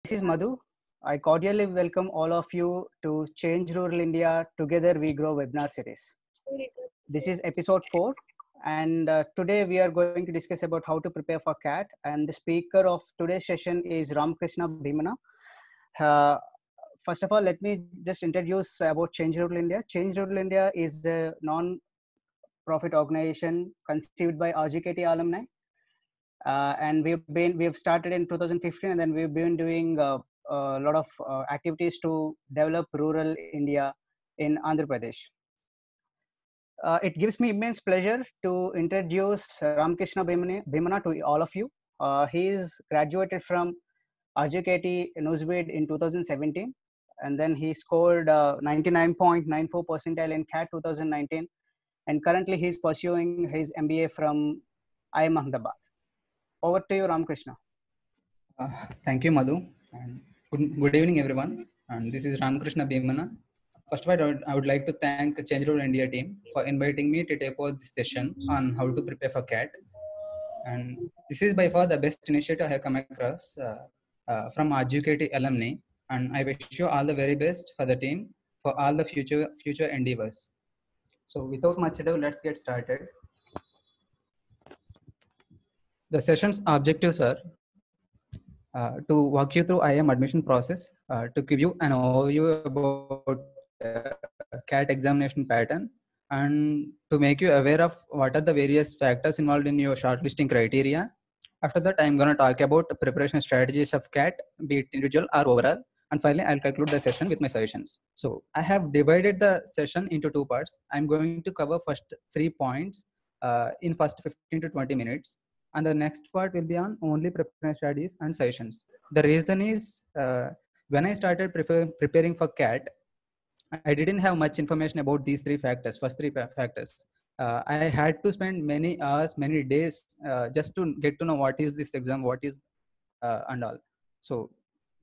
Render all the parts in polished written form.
This is Madhu. I cordially welcome all of you to Change Rural India Together We Grow webinar series. This is episode 4, and today we are going to discuss about how to prepare for CAT. And the speaker of today's session is Ramkrishna Bhimana. Uh, First of all, let me just introduce about Change Rural India. Change Rural India is a non-profit organization conceived by RGKT alumni, and we've started in 2015, and then we've been doing a lot of activities to develop rural India in Andhra Pradesh. It gives me immense pleasure to introduce Ramkrishna Bhimana to all of you. He is graduated from RJKT Newsweed in 2017, and then he scored 99.94 percentile in CAT 2019, and currently he's pursuing his MBA from IIM Ahmedabad. Over to you, Ramkrishna. Thank you, Madhu. And good evening, everyone. And this is Ramkrishna Bhimana. First of all, I would like to thank Change Rural India team for inviting me to take over this session on how to prepare for CAT. And this is by far the best initiative I have come across from RGKT alumni. And I wish you all the very best for the team for all the future endeavors. So without much ado, let's get started. The session's objectives are to walk you through IIM admission process, to give you an overview about CAT examination pattern, and to make you aware of what are the various factors involved in your shortlisting criteria. After that, I'm going to talk about preparation strategies of CAT, be it individual or overall. And finally, I'll conclude the session with my suggestions. So I have divided the session into two parts. I'm going to cover first 3 points in first 15 to 20 minutes. And the next part will be on only preparation strategies and sessions. The reason is when I started preparing for CAT, I didn't have much information about these first three factors. I had to spend many hours, many days just to get to know what is this exam, what is and all. So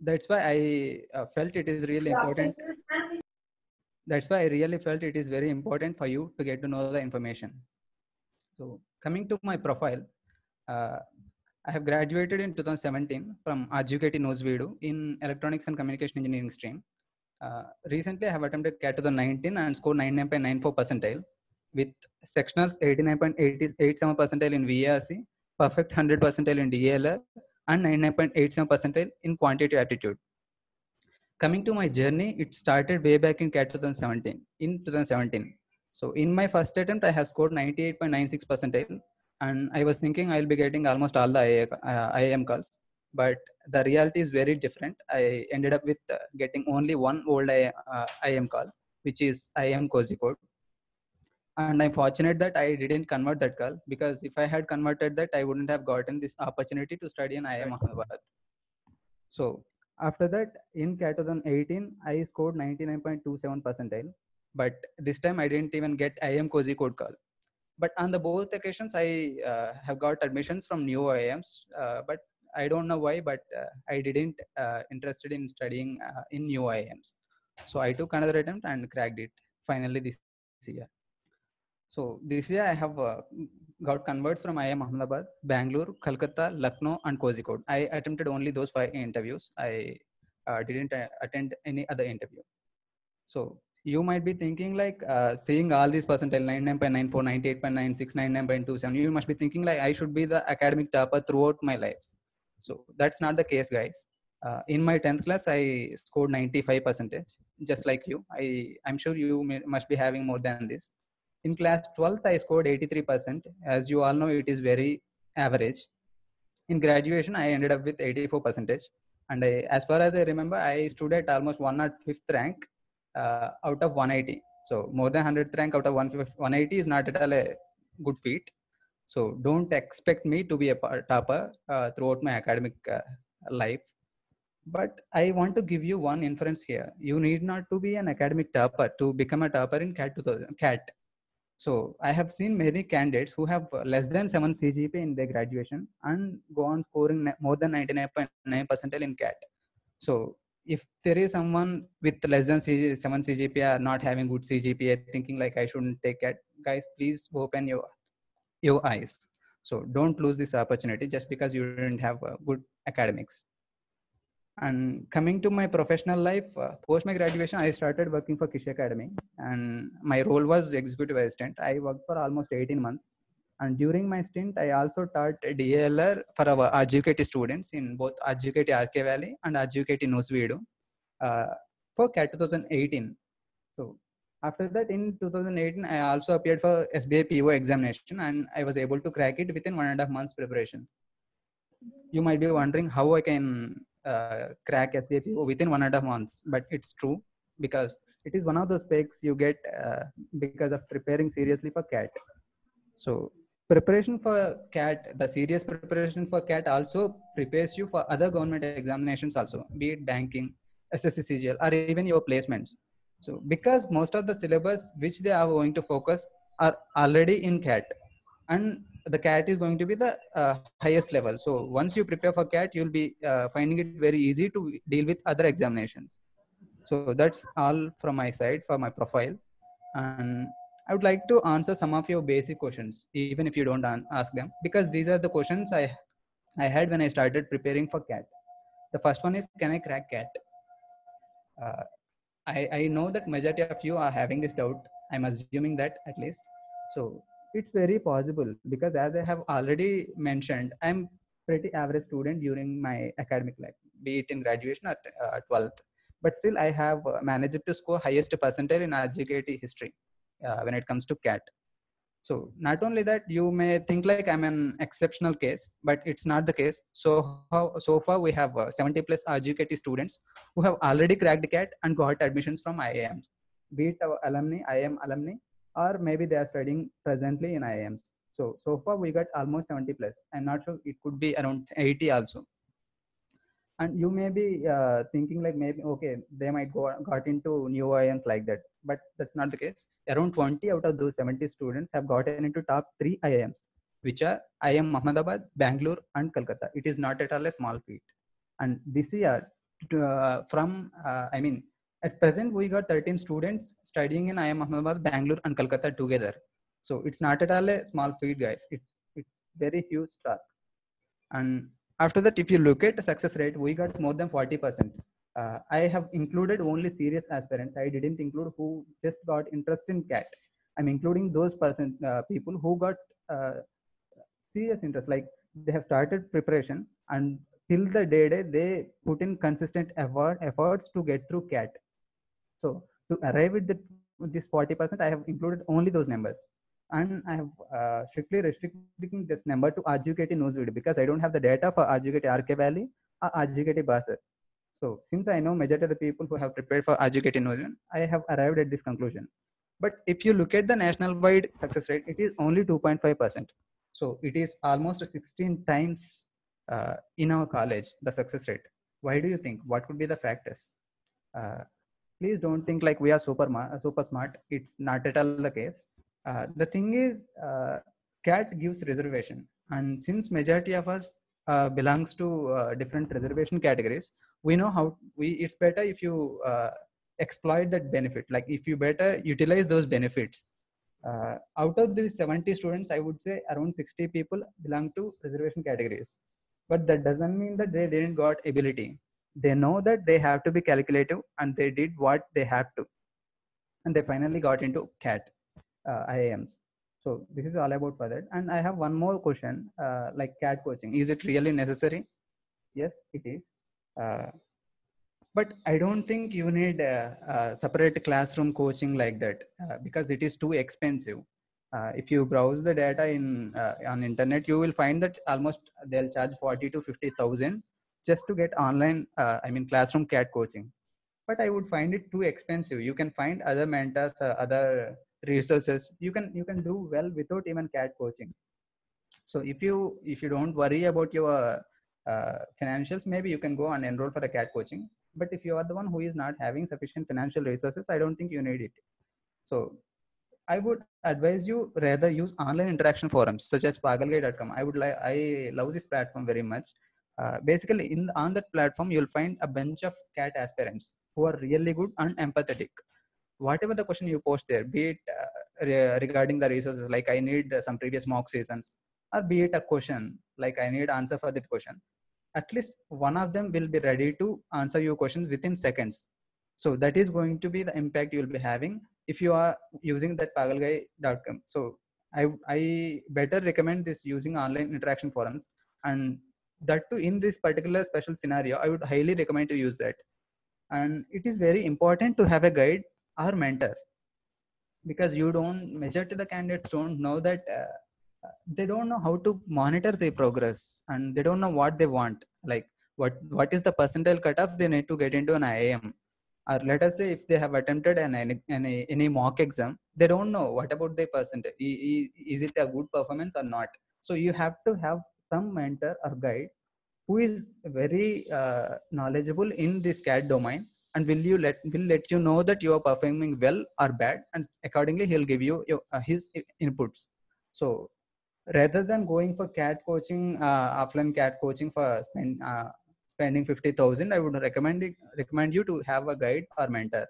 that's why I felt it is really important. That's why I really felt it is very important for you to get to know the information. So coming to my profile, I have graduated in 2017 from RGKT Newsweed in Electronics and Communication Engineering stream. Recently, I have attempted CAT 2019 and scored 99.94 percentile with sectionals 89.87 percentile in VARC, perfect 100 percentile in DALR, and 99.87 percentile in quantitative aptitude. Coming to my journey, it started way back in CAT 2017. So in my first attempt, I have scored 98.96 percentile, and I was thinking I'll be getting almost all the IIM calls. But the reality is very different. I ended up with getting only one old IIM call, which is IIM Kozhikode. And I'm fortunate that I didn't convert that call, because if I had converted that, I wouldn't have gotten this opportunity to study in IIM Ahmedabad. So after that, in CAT 2018, I scored 99.27 percentile. But this time I didn't even get IIM Kozhikode call. But on the both occasions, I have got admissions from new IIMs. But I don't know why, but I didn't interested in studying in new IIMs. So I took another attempt and cracked it finally this year. So this year I have got converts from IIM Ahmedabad, Bangalore, Kolkata, Lucknow, and Kozhikode. I attempted only those 5 interviews. I didn't attend any other interview. So you might be thinking like seeing all these percentile 99.94, 98.96, 99.27, you must be thinking like I should be the academic topper throughout my life. So that's not the case, guys. In my 10th class, I scored 95 percentage, just like you. I'm sure you must be having more than this. In class 12th, I scored 83%. As you all know, it is very average. In graduation, I ended up with 84 percentage. And as far as I remember, I stood at almost 105th rank out of 180. So more than 100th rank out of 180 is not at all a good feat. So don't expect me to be a topper throughout my academic life. But I want to give you one inference here. You need not to be an academic topper to become a topper in CAT. So I have seen many candidates who have less than 7 CGPA in their graduation and go on scoring more than 99.9 percentile in CAT. So if there is someone with less than 7 CGPA, not having good CGPA, thinking like I shouldn't take CAT, guys, please open your eyes. So don't lose this opportunity just because you didn't have good academics. And coming to my professional life, post my graduation, I started working for Kish Academy, and my role was executive assistant. I worked for almost 18 months. And during my stint, I also taught DLR for our Ajivuketi students in both Ajivuketi RK Valley and Ajivuketi Nusveedu for CAT 2018. So after that, in 2018, I also appeared for SBI PO examination, and I was able to crack it within 1.5 months preparation. You might be wondering how I can crack SBI PO within 1.5 months, but it's true because it is one of those specs you get because of preparing seriously for CAT. So preparation for CAT, the serious preparation for CAT also prepares you for other government examinations also, be it banking, SSC CGL, or even your placements. So because most of the syllabus which they are going to focus are already in CAT, and the CAT is going to be the highest level. So once you prepare for CAT, you'll be finding it very easy to deal with other examinations. So that's all from my side for my profile. And I would like to answer some of your basic questions, even if you don't ask them, because these are the questions I had when I started preparing for CAT. The first one is, can I crack CAT? Uh, I know that majority of you are having this doubt. I'm assuming that at least. So it's very possible because as I have already mentioned, I'm pretty average student during my academic life, be it in graduation or 12th. But still, I have managed to score highest percentile in Ajivuketi history when it comes to CAT. So not only that, you may think like I'm an exceptional case, but it's not the case. So far we have 70 plus Ajivuketi students who have already cracked CAT and got admissions from IIMs, be it our alumni, IIM alumni, or maybe they are studying presently in IIMs. So far we got almost 70 plus. I'm not sure, it could be around 80 also. And you may be thinking like maybe okay, they might got into new IIMs like that, but that's not the case. Around 20 out of those 70 students have gotten into top 3 IIMs, which are IIM Ahmedabad, Bangalore, and Kolkata. It is not at all a small feat. And this year, I mean, at present we got 13 students studying in IIM Ahmedabad, Bangalore, and Kolkata together. So it's not at all a small feat, guys. It's very huge task. And after that, if you look at the success rate, we got more than 40%. I have included only serious aspirants. I didn't include who just got interest in CAT. I'm including those people who got serious interest, like they have started preparation and till the day they put in consistent efforts to get through CAT. So to arrive at this 40%, I have included only those numbers. And I have strictly restricting this number to Ajivuketi Nusveedu because I don't have the data for Ajivuketi RK Valley or Ajivuketi Basar. So since I know majority of the people who have prepared for Ajivuketi Nusveedu, I have arrived at this conclusion. But if you look at the national-wide success rate, it is only 2.5%. So it is almost 16 times in our college, the success rate. Why do you think? What could be the factors? Please don't think like we are super smart. It's not at all the case. The thing is, CAT gives reservation, and since majority of us belongs to different reservation categories, we know how it's better if you exploit that benefit. Like if you better utilize those benefits. Out of these 70 students, I would say around 60 people belong to reservation categories, but that doesn't mean that they didn't got ability. They know that they have to be calculative, and they did what they have to, and they finally got into CAT IIMs. So this is all about for that. And I have one more question, like CAT coaching. Is it really necessary? Yes, it is. But I don't think you need a separate classroom coaching like that because it is too expensive. If you browse the data on internet, you will find that almost they'll charge 40 to 50,000 just to get online, classroom CAT coaching. But I would find it too expensive. You can find other mentors, other resources. You can do well without even CAT coaching. So if you don't worry about your financials, maybe you can go and enroll for a CAT coaching. But if you are the one who is not having sufficient financial resources, I don't think you need it. So I would advise you rather use online interaction forums such as pagalguy.com. I love this platform very much. Basically, on that platform, you'll find a bunch of CAT aspirants who are really good and empathetic. Whatever the question you post there, be it regarding the resources, like I need some previous mock seasons, or be it a question like I need answer for that question, at least one of them will be ready to answer your questions within seconds. So that is going to be the impact you will be having if you are using that pagalguy.com. So I better recommend this using online interaction forums, and that too in this particular special scenario, I would highly recommend to use that. And it is very important to have a guide or mentor, because you don't majority the candidates don't know that they don't know how to monitor their progress, and they don't know what they want, like what is the percentile cutoff they need to get into an IIM. Or let us say if they have attempted any mock exam, they don't know what about their percentage, is it a good performance or not. So you have to have some mentor or guide who is very knowledgeable in this CAT domain, and will let you know that you are performing well or bad, and accordingly he'll give you his inputs. So rather than going for CAT coaching, offline CAT coaching for spending 50,000, I would recommend you to have a guide or mentor,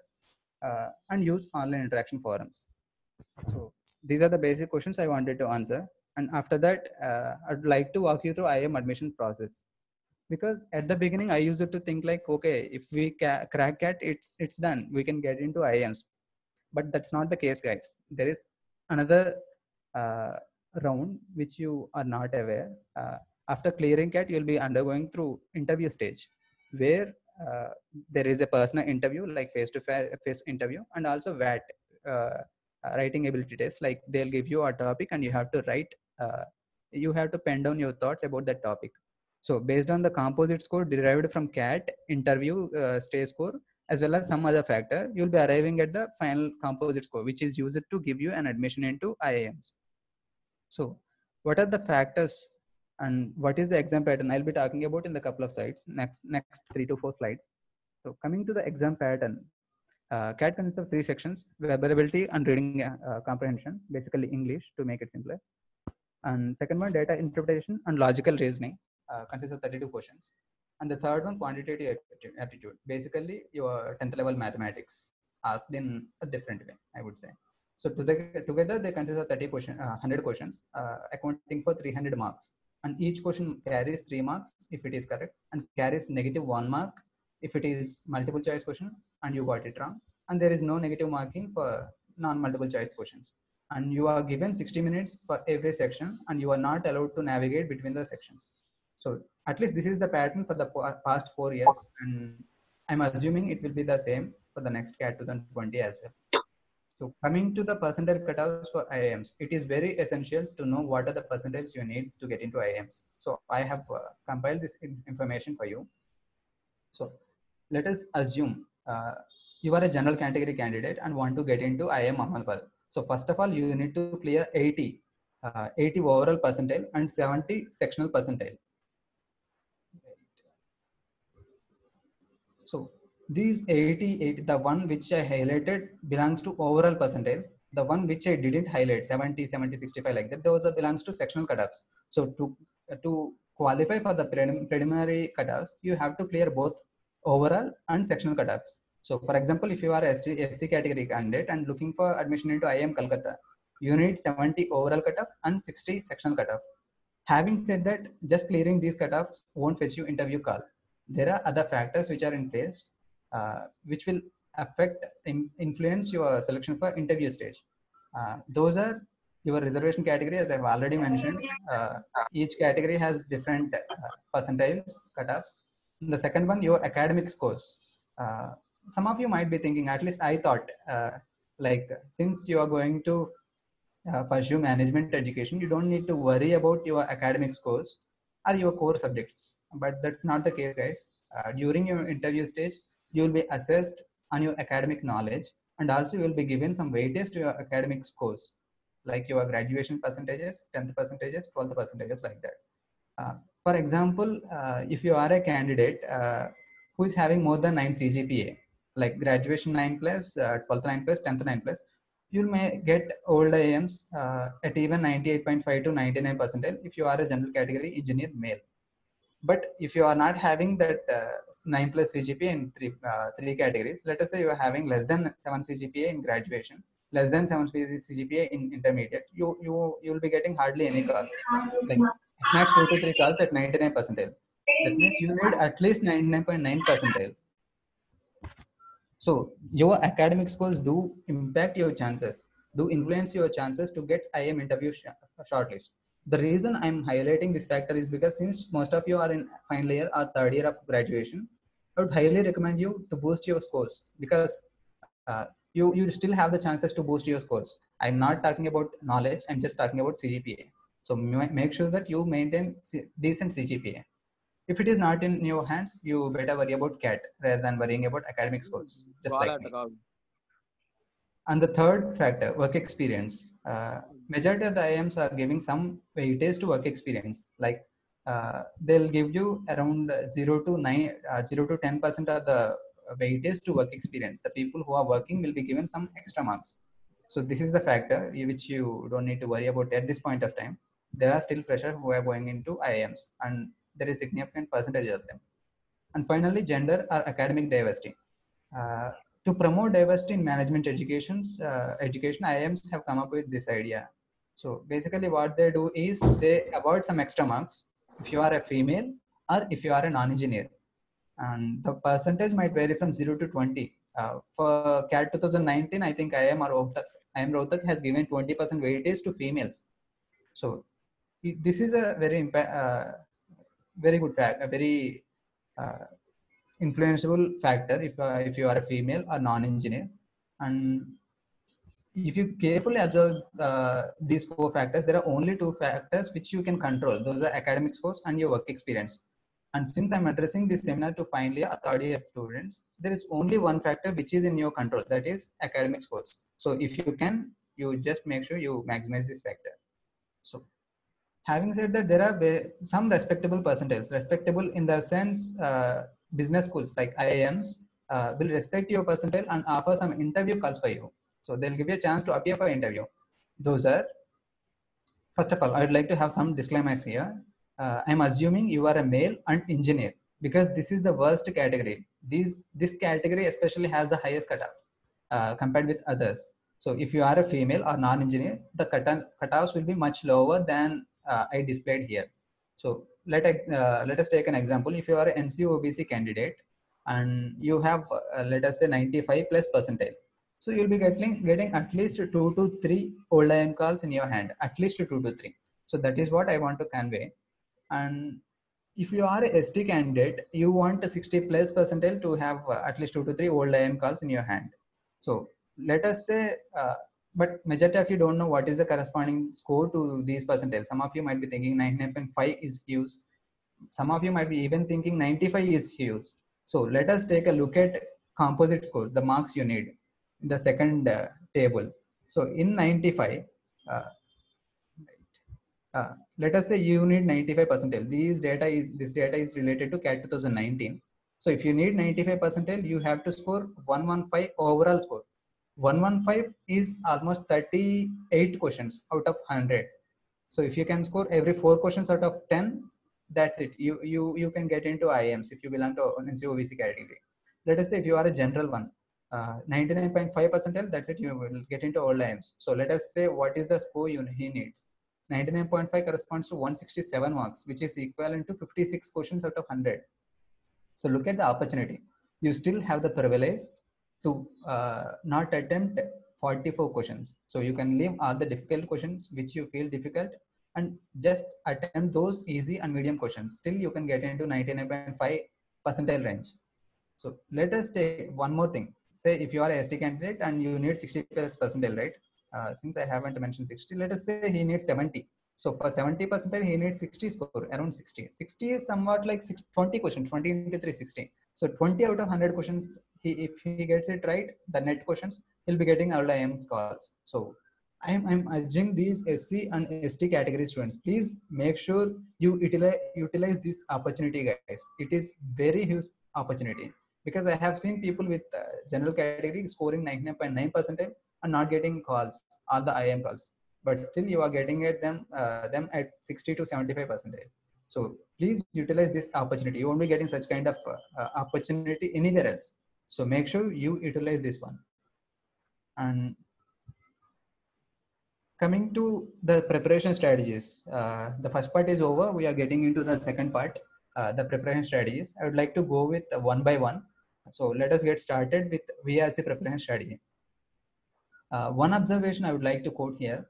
and use online interaction forums. So these are the basic questions I wanted to answer, and after that I'd like to walk you through IIM admission process. Because at the beginning I used to think like, okay, if we crack CAT, it's done, we can get into IIMs. But that's not the case, guys. There is another uh, round which you are not aware. After clearing CAT, you'll be undergoing through interview stage, where uh, there is a personal interview, like face interview, and also VAT, writing ability test. Like they'll give you a topic and you have to write, you have to pen down your thoughts about that topic. So based on the composite score derived from CAT interview stage score, as well as some other factor, you'll be arriving at the final composite score, which is used to give you an admission into IIMs. So what are the factors and what is the exam pattern? I'll be talking about in the couple of slides, next 3 to 4 slides. So coming to the exam pattern, CAT consists of 3 sections: verbal and reading comprehension, basically English to make it simpler. And second one, data interpretation and logical reasoning, consists of 32 questions. And the third one, quantitative aptitude, basically your 10th level mathematics asked in a different way, I would say. So together they consist of 100 questions, accounting for 300 marks. And each question carries 3 marks if it is correct, and carries -1 mark if it is multiple choice question and you got it wrong. And there is no negative marking for non-multiple choice questions. And you are given 60 minutes for every section, and you are not allowed to navigate between the sections. So at least this is the pattern for the past 4 years, and I'm assuming it will be the same for the next CAT 2020 as well. So coming to the percentile cutoffs for IIMs, it is very essential to know what are the percentiles you need to get into IIMs. So I have compiled this information for you. So let us assume you are a general category candidate and want to get into IIM Ahmedabad. So first of all, you need to clear 80 overall percentile and 70 sectional percentile. So these 80, the one which I highlighted belongs to overall percentiles. The one which I didn't highlight, 70, 70, 65 like that, those belongs to sectional cutoffs. So to qualify for the preliminary cutoffs, you have to clear both overall and sectional cutoffs. So for example, if you are SC category candidate and looking for admission into IIM Kolkata, you need 70 overall cutoff and 60 sectional cutoff. Having said that, just clearing these cutoffs won't fetch you interview call. There are other factors which are in place, which will influence your selection for interview stage. Those are your reservation category, as I've already mentioned. Each category has different percentiles, cutoffs. And the second one, your academic scores. Some of you might be thinking, at least I thought, like since you are going to pursue management education, you don't need to worry about your academic scores or your core subjects. But that's not the case, guys. During your interview stage, you will be assessed on your academic knowledge, and also you will be given some weightage to your academic scores, like your graduation percentages, 10th percentages, 12th percentages, like that. For example, if you are a candidate who is having more than 9 CGPA, like graduation 9 plus, 12th 9 plus, 10th 9 plus, you may get old IIMs at even 98.5 to 99 percentile if you are a general category engineer male. But if you are not having that 9 plus CGPA in three categories, let us say you are having less than 7 CGPA in graduation, less than 7 CGPA in intermediate, you will be getting hardly any calls, like max 2 to 3 calls at 99 percentile. That means you need at least 99.9 percentile. So your academic scores do impact your chances, do influence your chances to get IIM interview shortlist. The reason I'm highlighting this factor is because since most of you are in final year or third year of graduation, I would highly recommend you to boost your scores because you still have the chances to boost your scores. I'm not talking about knowledge, I'm just talking about CGPA. So make sure that you maintain decent CGPA. If it is not in your hands, you better worry about CAT rather than worrying about academic scores, just like me. And the third factor, work experience. Majority of the IIMs are giving some weightage to work experience. Like they'll give you around 0 to 10% of the weightage to work experience. The people who are working will be given some extra marks. So this is the factor which you don't need to worry about at this point of time. There are still freshers who are going into IIMs, and there is significant percentage of them. And finally, gender or academic diversity. To promote diversity in management education, IIMs have come up with this idea. So basically what they do is they avoid some extra marks if you are a female or if you are a non-engineer. And the percentage might vary from 0 to 20. For CAT 2019, I think IIM Rohtak has given 20% weightage to females. So this is a very good fact, a very influenceable factor if you are a female or non-engineer. And if you carefully observe these four factors, there are only two factors which you can control. Those are academic scores and your work experience. And since I'm addressing this seminar to final year or third year students, there is only one factor which is in your control, that is academic scores. So if you can, you just make sure you maximize this factor. So having said that, there are some respectable percentiles. Respectable in the sense, business schools like IIMs will respect your percentile and offer some interview calls for you. So they'll give you a chance to appear for interview. Those are, first of all, I'd like to have some disclaimers here. I'm assuming you are a male and engineer because this is the worst category. This category especially has the highest cutoff compared with others. So if you are a female or non-engineer, the cutoffs will be much lower than I displayed here. So let us take an example. If you are an NCOBC candidate and you have let us say 95 plus percentile, so you'll be getting at least 2 to 3 old IIM calls in your hand, at least 2 to 3. So that is what I want to convey. And if you are a ST candidate, you want a 60 plus percentile to have at least 2 to 3 old IIM calls in your hand. So let us say, but majority of you don't know what is the corresponding score to these percentiles. Some of you might be thinking 99.5 is huge. Some of you might be even thinking 95 is huge. So let us take a look at composite score, the marks you need in the second table. So in 95, let us say you need 95 percentile. This data is related to CAT 2019. So if you need 95 percentile, you have to score 115 overall score. 115 is almost 38 questions out of 100. So if you can score every 4 questions out of 10, that's it. You can get into IIMs if you belong to NCOBC category. Let us say if you are a general one, 99.5 percentile, that's it. You will get into all IIMs. So let us say what is the score he needs. 99.5 corresponds to 167 marks, which is equivalent to 56 questions out of 100. So look at the opportunity. You still have the privilege to not attempt 44 questions. So you can leave all the difficult questions which you feel difficult and just attempt those easy and medium questions. Still you can get into 99.5 percentile range. So let us take one more thing. Say if you are a ST candidate and you need 60 plus percentile, right? Since I haven't mentioned 60, let us say he needs 70. So for 70 percentile, he needs 60 score, around 60. 60 is somewhat like 20 questions, 20 into 360. So 20 out of 100 questions, if he gets it right, the net questions, he'll be getting all IIM scores. So I'm urging these SC and ST category students, please make sure you utilize this opportunity, guys. It is very huge opportunity because I have seen people with general category scoring 99.9 percentile and not getting calls, all the IIM calls, but still you are getting at them at 60 to 75 percentile. So please utilize this opportunity. You won't be getting such kind of opportunity anywhere else. So make sure you utilize this one. And coming to the preparation strategies, the first part is over. We are getting into the second part. the preparation strategies. I would like to go with one by one. So let us get started with VRC preparation strategy. One observation I would like to quote here.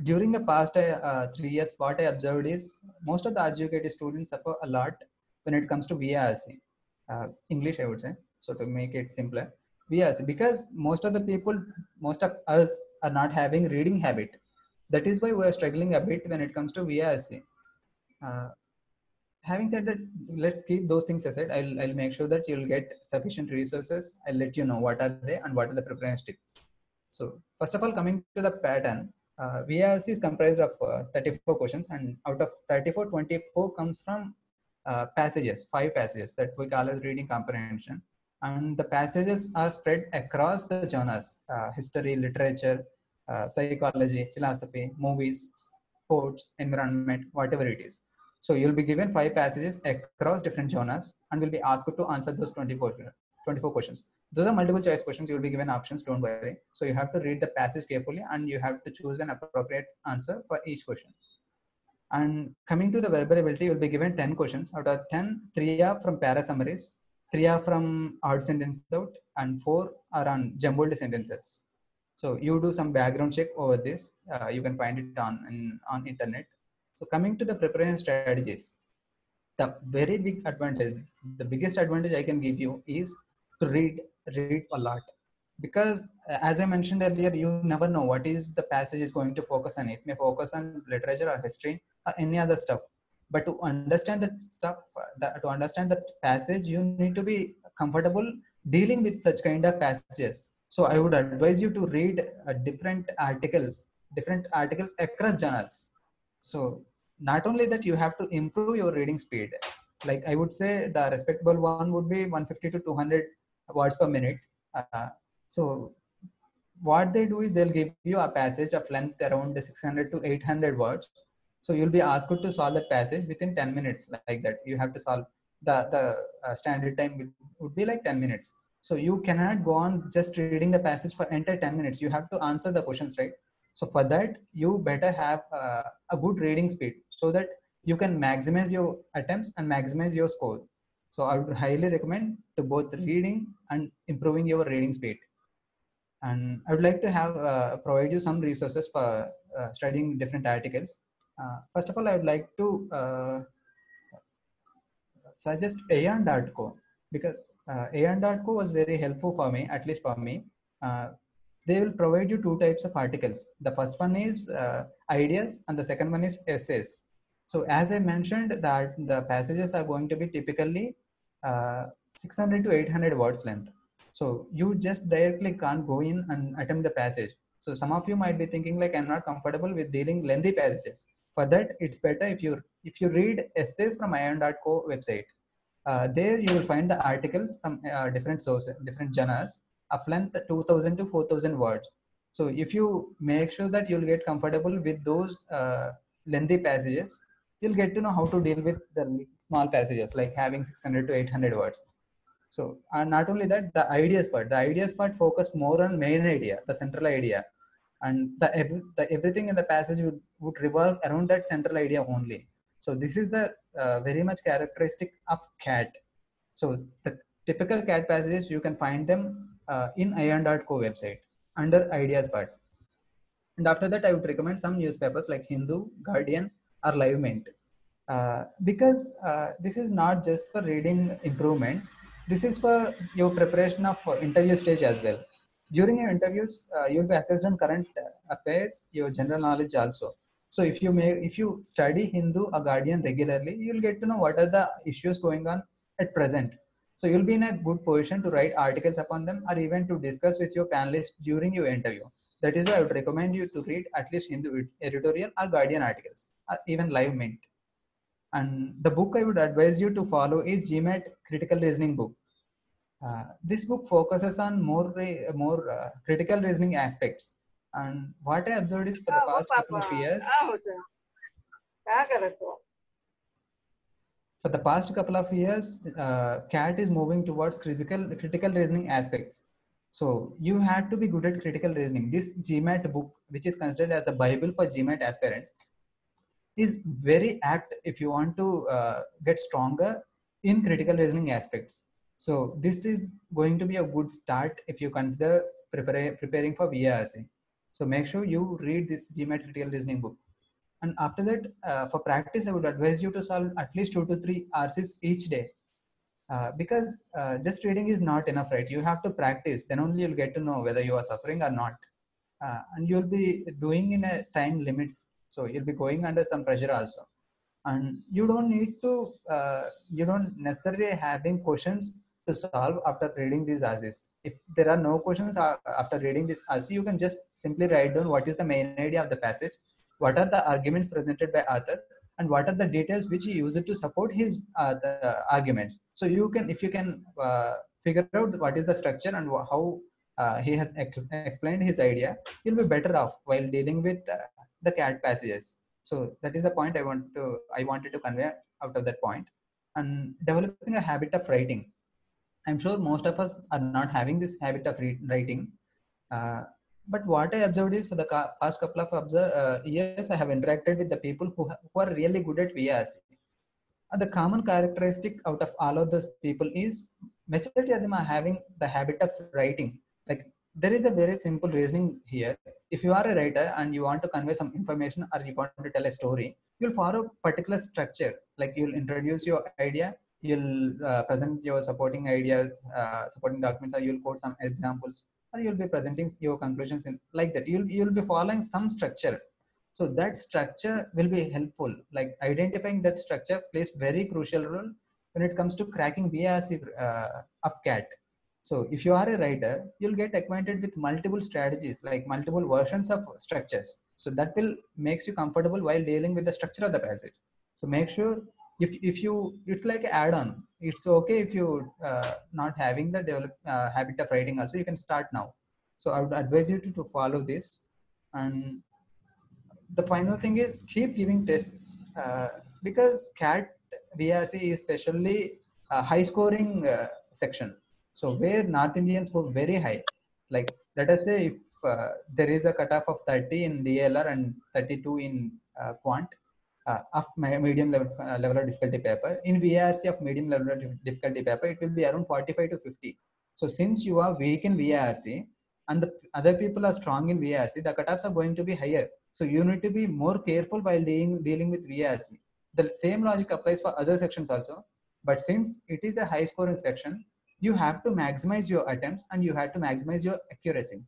During the past 3 years, what I observed is most of the educated students suffer a lot when it comes to VRC. English, I would say. So to make it simpler, VRC, because most of the people, most of us are not having reading habit. That is why we are struggling a bit when it comes to VRC. Having said that, let's keep those things aside. I'll make sure that you'll get sufficient resources. I'll let you know what are they and what are the preparation tips. So first of all, coming to the pattern, VRC is comprised of 34 questions, and out of 34, 24 comes from passages, 5 passages that we call as reading comprehension. And the passages are spread across the genres, history, literature, psychology, philosophy, movies, sports, environment, whatever it is. So you'll be given 5 passages across different genres and will be asked to answer those 24 questions. Those are multiple choice questions. You'll be given options, don't worry. So you have to read the passage carefully and you have to choose an appropriate answer for each question. And coming to the verbal ability, you'll be given 10 questions. Out of 10, 3 are from para summaries, 3 are from odd sentence out, and 4 are on jumbled sentences. So you do some background check over this. You can find it on internet. So coming to the preparation strategies, the very big advantage, the biggest advantage I can give you is to read a lot. Because as I mentioned earlier, you never know what is the passage is going to focus on. It may focus on literature or history or any other stuff. But to understand that stuff, to understand that passage, you need to be comfortable dealing with such kind of passages. So I would advise you to read different articles across genres. So not only that, you have to improve your reading speed. Like I would say the respectable one would be 150 to 200 words per minute. So what they do is they'll give you a passage of length around 600 to 800 words. So you'll be asked to solve that passage within 10 minutes, like that. You have to solve the standard time would be like 10 minutes. So you cannot go on just reading the passage for entire 10 minutes. You have to answer the questions, right? So for that, you better have a good reading speed so that you can maximize your attempts and maximize your score. So I would highly recommend to both reading and improving your reading speed. And I would like to have provide you some resources for studying different articles. First of all, I would like to suggest aeon.co, because aeon.co was very helpful for me, at least for me. They will provide you 2 types of articles. The first one is ideas and the second one is essays. So as I mentioned that the passages are going to be typically 600 to 800 words length. So you just directly can't go in and attempt the passage. So some of you might be thinking like, I'm not comfortable with dealing lengthy passages. For that, it's better if you read essays from aeon.co website. There you will find the articles from different sources, different genres of length 2000 to 4000 words. So if you make sure that you'll get comfortable with those lengthy passages, you'll get to know how to deal with the small passages like having 600 to 800 words. So not only that, the ideas part focus more on main idea, the central idea, and the everything in the passage would revolve around that central idea only. So this is the very much characteristic of CAT. So the typical CAT passages, you can find them in aeon.co website under ideas part. And after that, I would recommend some newspapers like Hindu, Guardian, or Live Mint. Because this is not just for reading improvement, this is for your preparation of interview stage as well. During your interviews, you'll be assessed on current affairs, your general knowledge also. So if you study Hindu or Guardian regularly, you'll get to know what are the issues going on at present. So you'll be in a good position to write articles upon them or even to discuss with your panelists during your interview. That is why I would recommend you to read at least Hindu editorial or Guardian articles, or even Live Mint. And the book I would advise you to follow is GMAT Critical Reasoning book. This book focuses on more critical reasoning aspects. And what I observed is for the past couple of years, CAT is moving towards critical reasoning aspects. So you had to be good at critical reasoning. This GMAT book, which is considered as the Bible for GMAT aspirants, is very apt if you want to get stronger in critical reasoning aspects. So this is going to be a good start if you consider preparing for VRC. So make sure you read this GMAT critical reasoning book. And after that, for practice, I would advise you to solve at least 2 to 3 RCs each day. Because just reading is not enough, right? You have to practice, then only you'll get to know whether you are suffering or not. And you'll be doing in a time limits, so you'll be going under some pressure also. And you don't need to you don't necessarily having questions to solve after reading these RCs. If there are no questions after reading this RC, you can just simply write down what is the main idea of the passage, what are the arguments presented by author, and what are the details which he used to support his the arguments. So you can, if you can figure out what is the structure and how he has explained his idea, you'll be better off while dealing with the CAT passages. So that is the point I wanted to convey out of that point. And developing a habit of writing. I'm sure most of us are not having this habit of writing. Uh, but what I observed is for the past couple of years, I have interacted with the people who are really good at VRC. The common characteristic out of all of those people is majority of them are having the habit of writing. Like, there is a very simple reasoning here. If you are a writer and you want to convey some information or you want to tell a story, you'll follow particular structure. Like, you'll introduce your idea, you'll present your supporting ideas, supporting documents, or you'll quote some examples, or you'll be presenting your conclusions in like that. You'll be following some structure. So that structure will be helpful. Like, identifying that structure plays very crucial role when it comes to cracking VRC of CAT. So if you are a writer, you'll get acquainted with multiple strategies, like multiple versions of structures. So that will makes you comfortable while dealing with the structure of the passage. So make sure if you, it's like an add-on. It's okay if you not having the habit of writing also, you can start now. So I would advise you to follow this. And the final thing is keep giving tests, because CAT VRC is especially a high scoring section. So where North Indians go very high, like let us say if there is a cutoff of 30 in DLR and 32 in quant of medium level of difficulty paper, in VRC of medium level of difficulty paper, it will be around 45 to 50. So since you are weak in VRC and the other people are strong in VRC, the cutoffs are going to be higher. So you need to be more careful while dealing with VRC. The same logic applies for other sections also. But since it is a high scoring section, you have to maximize your attempts and you have to maximize your accuracy.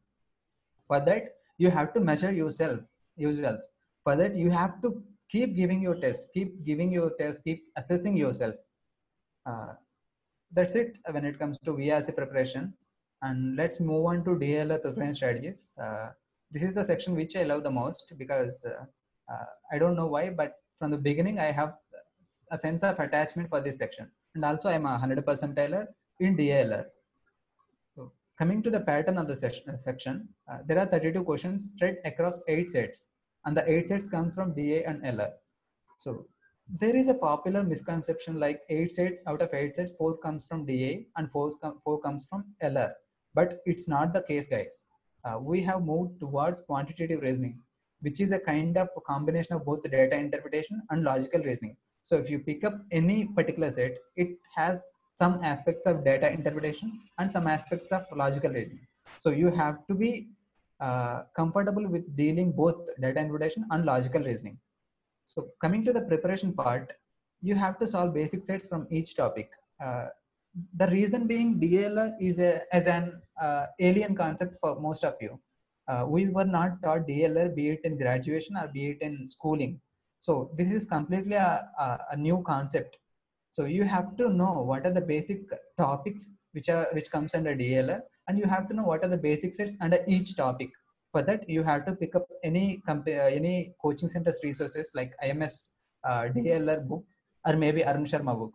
For that, you have to measure yourselves. For that, you have to keep giving your tests, keep assessing yourself. Uh, that's it when it comes to VRC preparation. And let's move on to DLR preparation strategies. This is the section which I love the most because I don't know why, but from the beginning I have a sense of attachment for this section. And also I'm a 100 percentiler in DLR. So coming to the pattern of the section, there are 32 questions spread across 8 sets. And the 8 sets comes from DA and LR. So there is a popular misconception like 8 sets out of 8 sets, 4 comes from DA and 4 comes from LR. But it's not the case, guys. We have moved towards quantitative reasoning, which is a kind of a combination of both data interpretation and logical reasoning. So if you pick up any particular set, it has some aspects of data interpretation and some aspects of logical reasoning. So you have to be comfortable with dealing both data interpretation and logical reasoning. So coming to the preparation part, you have to solve basic sets from each topic. The reason being DLR is as an alien concept for most of you. We were not taught DLR, be it in graduation or be it in schooling. So this is completely a new concept. So you have to know what are the basic topics which comes under DLR, and you have to know what are the basic sets under each topic. For that, you have to pick up any coaching centers resources like IMS DLR book or maybe Arun Sharma book.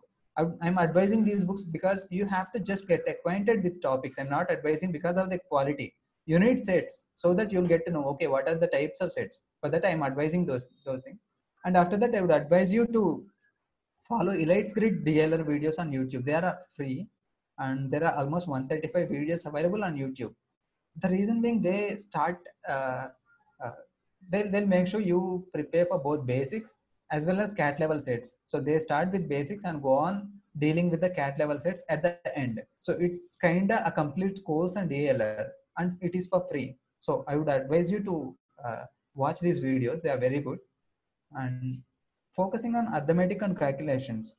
I'm advising these books because you have to just get acquainted with topics. I'm not advising because of the quality. You need sets so that you'll get to know, okay, what are the types of sets. For that, I'm advising those things. And after that, I would advise you to follow Elite's Grid DLR videos on YouTube. They are free and there are almost 135 videos available on YouTube. The reason being they start, uh, they'll make sure you prepare for both basics as well as CAT level sets. So they start with basics and go on dealing with the CAT level sets at the end. So it's kind of a complete course on DLR, and it is for free. So I would advise you to watch these videos. They are very good. And focusing on arithmetic and calculations.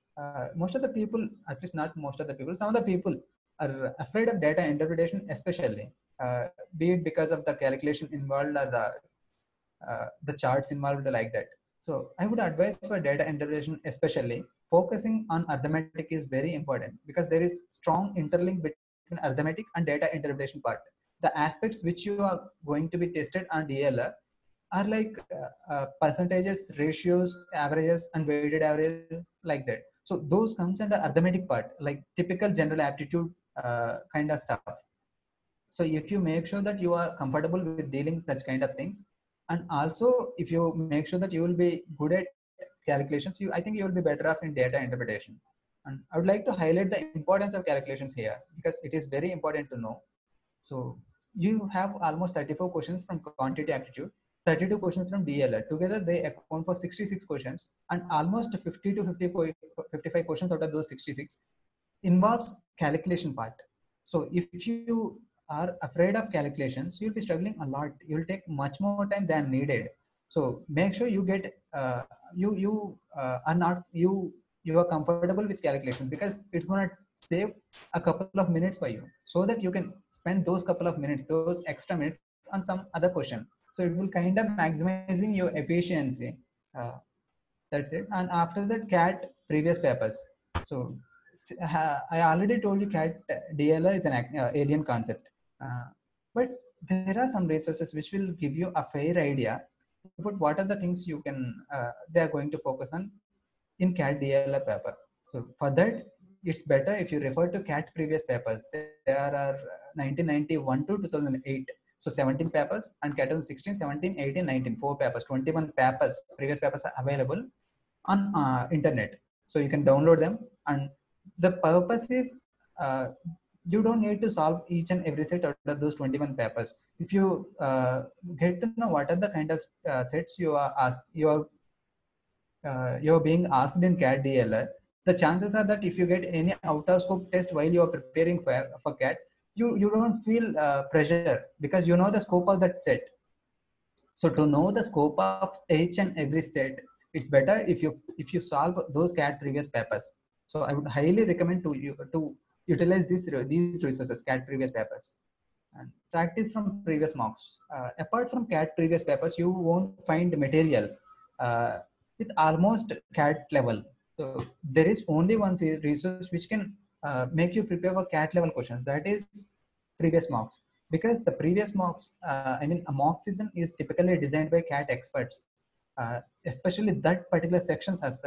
Most of the people, at least not most of the people, some of the people are afraid of data interpretation, especially, be it because of the calculation involved or the charts involved like that. So I would advise for data interpretation, especially focusing on arithmetic is very important because there is strong interlink between arithmetic and data interpretation part. The aspects which you are going to be tested on DLR are like percentages, ratios, averages, and weighted averages like that. So those comes under arithmetic part, like typical general aptitude kind of stuff. So if you make sure that you are comfortable with dealing such kind of things, and also if you make sure that you will be good at calculations, I think you will be better off in data interpretation. And I would like to highlight the importance of calculations here because it is very important to know. So you have almost 34 questions from quantitative aptitude, 32 questions from DLR. Together they account for 66 questions, and almost 50 to 55 questions out of those 66 involves calculation part. So if you are afraid of calculations, you'll be struggling a lot. You'll take much more time than needed. So make sure you get are not you are comfortable with calculation because it's gonna save a couple of minutes for you, so that you can spend those couple of minutes, those extra minutes on some other question. So it will kind of maximizing your efficiency. That's it. And after that, CAT previous papers. So I already told you CAT DLR is an alien concept, but there are some resources which will give you a fair idea about what are the things you can they are going to focus on in CAT DLR paper. So for that, it's better if you refer to CAT previous papers. There are 1991 to 2008. So 17 papers, and CAT 2016, 17, 18, 19, 4 papers, 21 papers, previous papers are available on internet. So you can download them, and the purpose is you don't need to solve each and every set out of those 21 papers. If you get to know what are the kind of sets you are asked, you're being asked in CAT DLR, the chances are that if you get any out of scope test while you are preparing for CAT, you don't feel pressure because you know the scope of that set. So to know the scope of each and every set, it's better if you solve those CAT previous papers. So I would highly recommend to you to utilize these resources, CAT previous papers, and practice from previous mocks. Apart from CAT previous papers, you won't find material with almost CAT level. So there is only one resource which can make you prepare for CAT level questions. That is previous mocks. Because the previous mocks, I mean, a mock season is typically designed by CAT experts, especially that particular sections as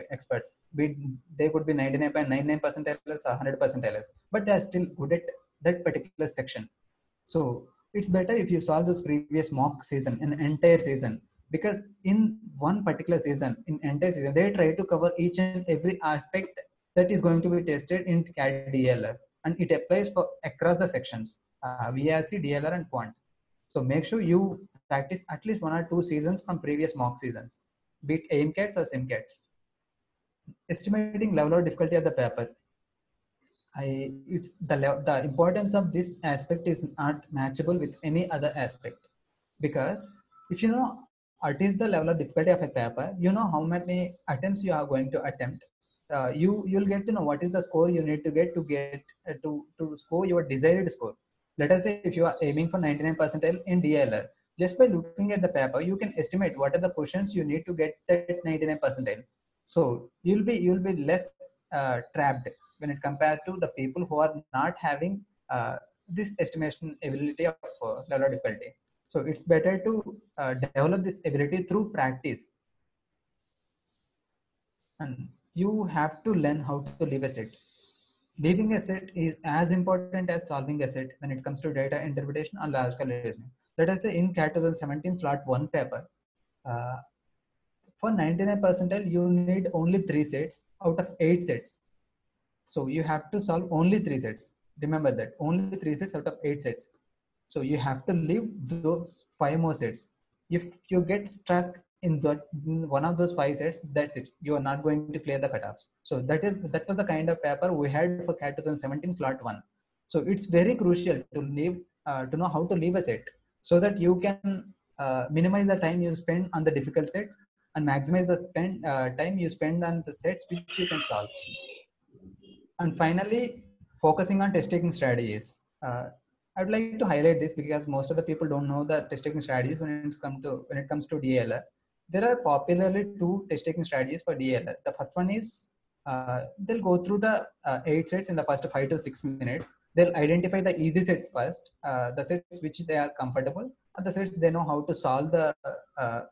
experts. They could be 99.99 percentiles or 100 percentiles, but they are still good at that particular section. So it's better if you solve this previous mock season, an entire season, because in one particular season, in entire season, they try to cover each and every aspect that is going to be tested in CAT DLR, and it applies for across the sections, VRC, DLR, and Quant. So make sure you practice at least 1 or 2 seasons from previous mock seasons, be it AIMCATs or SIMCATs. Estimating level of difficulty of the paper. It's the importance of this aspect is not matchable with any other aspect, because if you know what is the level of difficulty of a paper, you know how many attempts you are going to attempt. You'll get to know what is the score you need to get to score your desired score. Let us say if you are aiming for 99 percentile in DLR, just by looking at the paper, you can estimate what are the questions you need to get that 99 percentile. So you'll be less trapped when it compared to the people who are not having this estimation ability of level of difficulty. So it's better to develop this ability through practice, and you have to learn how to leave a set. Leaving a set is as important as solving a set when it comes to data interpretation or logical reasoning. Let us say in CAT 2017 slot 1 paper, uh, for 99 percentile, you need only 3 sets out of 8 sets. So you have to solve only 3 sets. Remember that, only 3 sets out of 8 sets. So you have to leave those 5 more sets. If you get stuck in one of those 5 sets, that's it. You are not going to clear the cutoffs. So that was the kind of paper we had for CAT 2017 slot 1. So it's very crucial to leave to know how to leave a set so that you can minimize the time you spend on the difficult sets and maximize the time you spend on the sets which you can solve. And finally, focusing on test taking strategies. I'd like to highlight this because most of the people don't know the test taking strategies when it comes to DLR. There are popularly 2 test taking strategies for DLR. The first one is they'll go through the 8 sets in the first 5 to 6 minutes. They'll identify the easy sets first, the sets which they are comfortable, and the sets they know how to solve the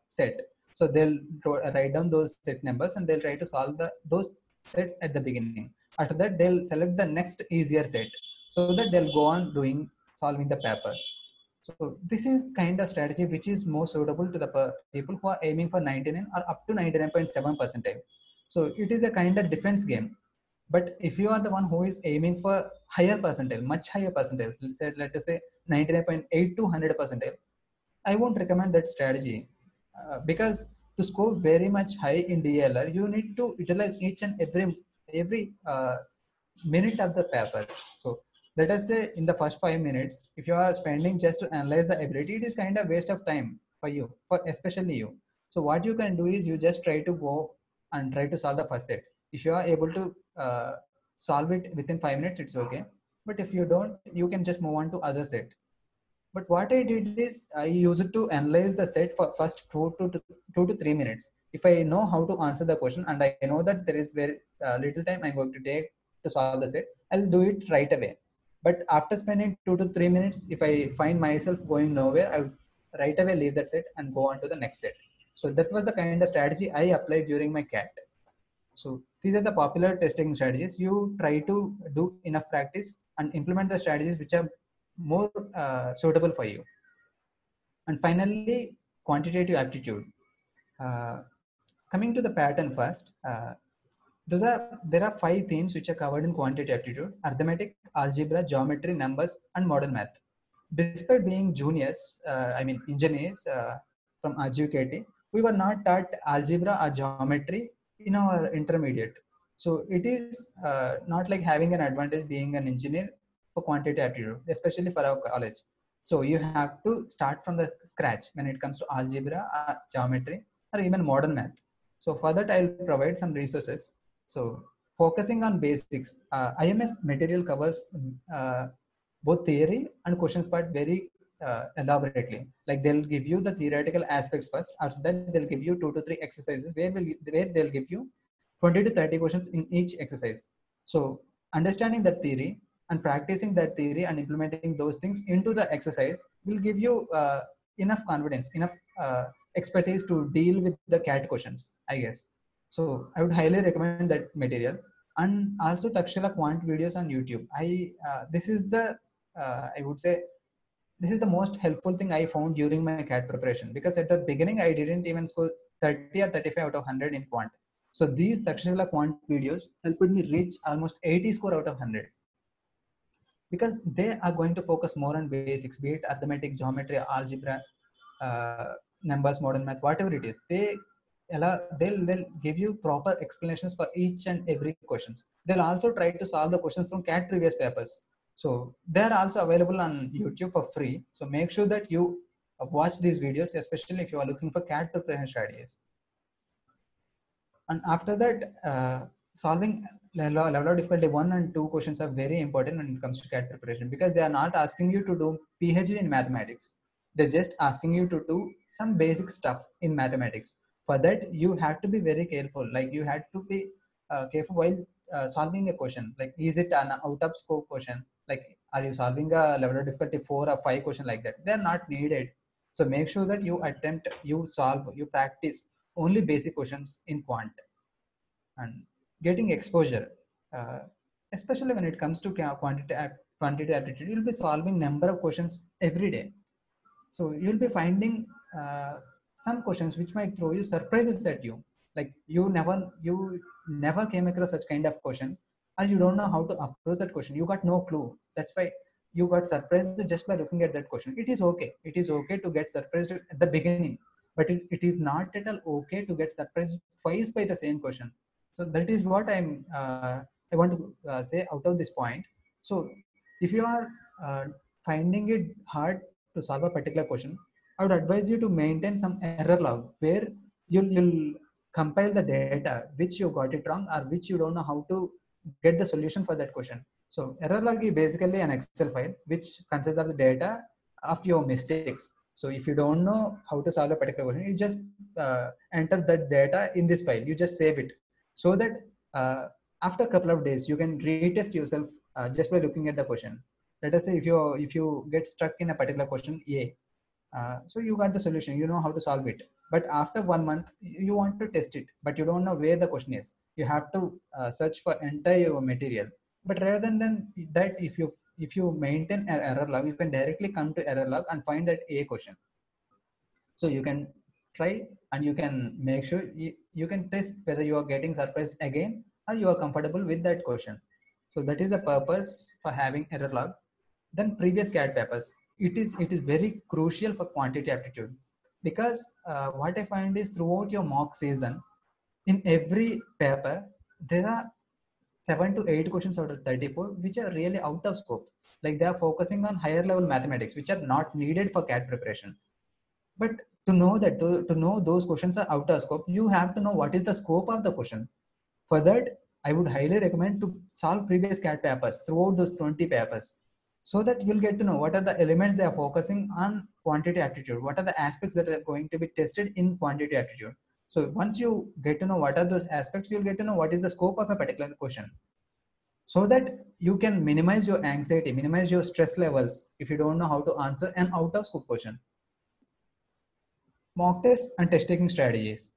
set. So they'll write down those set numbers and they'll try to solve those sets at the beginning. After that, they'll select the next easier set so that they'll go on solving the paper. So this is kind of strategy which is more suitable to the people who are aiming for 99 or up to 99.7 percentile. So it is a kind of defense game. But if you are the one who is aiming for higher percentile, much higher percentiles, let us say 99.8 to 100 percentile, I won't recommend that strategy because to score very much high in DLR, you need to utilize each and every minute of the paper. So let us say in the first 5 minutes, if you are spending just to analyze the ability, it is kind of waste of time for you, for especially you. So what you can do is you just try to go and try to solve the first set. If you are able to solve it within 5 minutes, it's okay. But if you don't, you can just move on to other set. But what I did is I used to analyze the set for first 2 to 3 minutes. If I know how to answer the question and I know that there is very little time I'm going to take to solve the set, I'll do it right away. But after spending 2 to 3 minutes, if I find myself going nowhere, I would right away leave that set and go on to the next set. So that was the kind of strategy I applied during my CAT. So these are the popular testing strategies. You try to do enough practice and implement the strategies which are more suitable for you. And finally, quantitative aptitude. Uh, Coming to the pattern first, there are 5 themes which are covered in quantitative aptitude: arithmetic, algebra, geometry, numbers, and modern math. Despite being juniors, engineers from RGUKT, we were not taught algebra or geometry in our intermediate. So it is not like having an advantage being an engineer for quantitative aptitude, especially for our college. So you have to start from the scratch when it comes to algebra, geometry, or even modern math. So for that, I'll provide some resources. So focusing on basics, IMS material covers both theory and questions part very elaborately. Like they'll give you the theoretical aspects first. After that, they'll give you 2 to 3 exercises where they'll give you 20 to 30 questions in each exercise. So understanding that theory and practicing that theory and implementing those things into the exercise will give you enough confidence, enough expertise to deal with the CAT questions, I guess. So I would highly recommend that material. And also Takshila Quant videos on YouTube. This is the I would say this is the most helpful thing I found during my CAT preparation, because at the beginning I didn't even score 30 or 35 out of 100 in quant. So these Takshila Quant videos helped me reach almost 80 score out of 100, because they are going to focus more on basics, be it arithmetic, geometry, algebra, numbers, modern math, whatever it is. They'll give you proper explanations for each and every questions. They'll also try to solve the questions from CAT previous papers. So they're also available on YouTube for free. So make sure that you watch these videos, especially if you are looking for CAT preparation strategies. And after that, solving level of difficulty 1 and 2 questions are very important when it comes to CAT preparation, because they are not asking you to do PhD in mathematics. They're just asking you to do some basic stuff in mathematics. For that, you have to be very careful. Like you had to be careful while solving a question. Like, is it an out of scope question? Like, are you solving a level of difficulty 4 or 5 question like that? They're not needed. So make sure that you solve, you practice only basic questions in quant. And getting exposure, especially when it comes to quantitative aptitude, you'll be solving number of questions every day. So you'll be finding some questions which might throw you surprises at you. Like you never came across such kind of question, or you don't know how to approach that question. You got no clue. That's why you got surprised just by looking at that question. It is okay. It is okay to get surprised at the beginning, but it is not at all okay to get surprised twice by the same question. So that is what I want to say out of this point. So if you are finding it hard to solve a particular question, I would advise you to maintain some error log where you'll compile the data which you got it wrong or which you don't know how to get the solution for that question. So error log is basically an Excel file which consists of the data of your mistakes. So if you don't know how to solve a particular question, you just enter that data in this file. You just save it so that after a couple of days you can retest yourself just by looking at the question. Let us say if you get stuck in a particular question A, so you got the solution, you know how to solve it, but after 1 month you want to test it but you don't know where the question is. You have to search for entire material. But rather than that, if you maintain an error log, you can directly come to error log and find that A question. So you can try and you can make sure you can test whether you are getting surprised again or you are comfortable with that question. So that is the purpose for having error log. Then previous CAT papers, it is very crucial for quantity aptitude, because what I find is throughout your mock season, in every paper there are 7 to 8 questions out of 34 which are really out of scope. Like they are focusing on higher level mathematics which are not needed for CAT preparation. But to know that, to know those questions are out of scope, you have to know what is the scope of the question. For that, I would highly recommend to solve previous CAT papers throughout those 20 papers, so that you'll get to know what are the elements they are focusing on quantity aptitude, what are the aspects that are going to be tested in quantity aptitude. So once you get to know what are those aspects, you'll get to know what is the scope of a particular question, so that you can minimize your anxiety, minimize your stress levels if you don't know how to answer an out of scope question. Mock test and test taking strategies.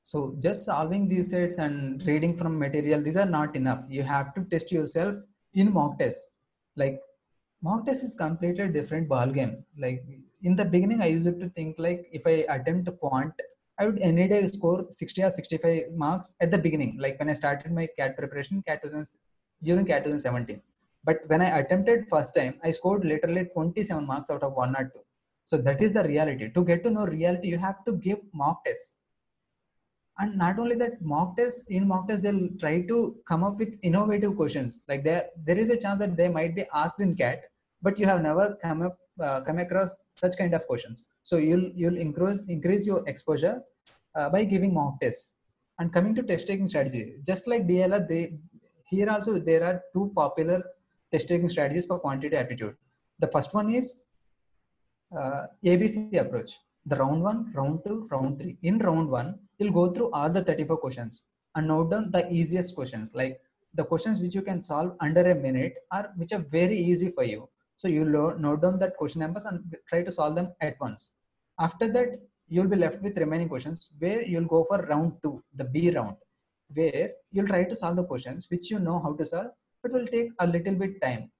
So just solving these sets and reading from material, these are not enough. You have to test yourself in mock test. Like mock test is completely different ball game. Like in the beginning, I used to think like if I attempt quant, I would any day score 60 or 65 marks at the beginning. Like when I started my CAT preparation, during CAT 2017. But when I attempted first time, I scored literally 27 marks out of 1 or 2. So that is the reality. To get to know reality, you have to give mock tests. And not only that, in mock tests they'll try to come up with innovative questions. Like there is a chance that they might be asked in CAT, but you have never come across such kind of questions. So you'll increase your exposure by giving mock tests. And coming to test taking strategy, just like DLR, here also there are two popular test taking strategies for quantity aptitude. The first one is ABC approach. The round 1, round 2, round 3. In round 1, you'll go through all the 34 questions and note down the easiest questions, like the questions which you can solve under a minute or which are very easy for you. So you note down that question numbers and try to solve them at once. After that, you'll be left with remaining questions where you'll go for round 2, the B round, where you'll try to solve the questions which you know how to solve, but will take a little bit time.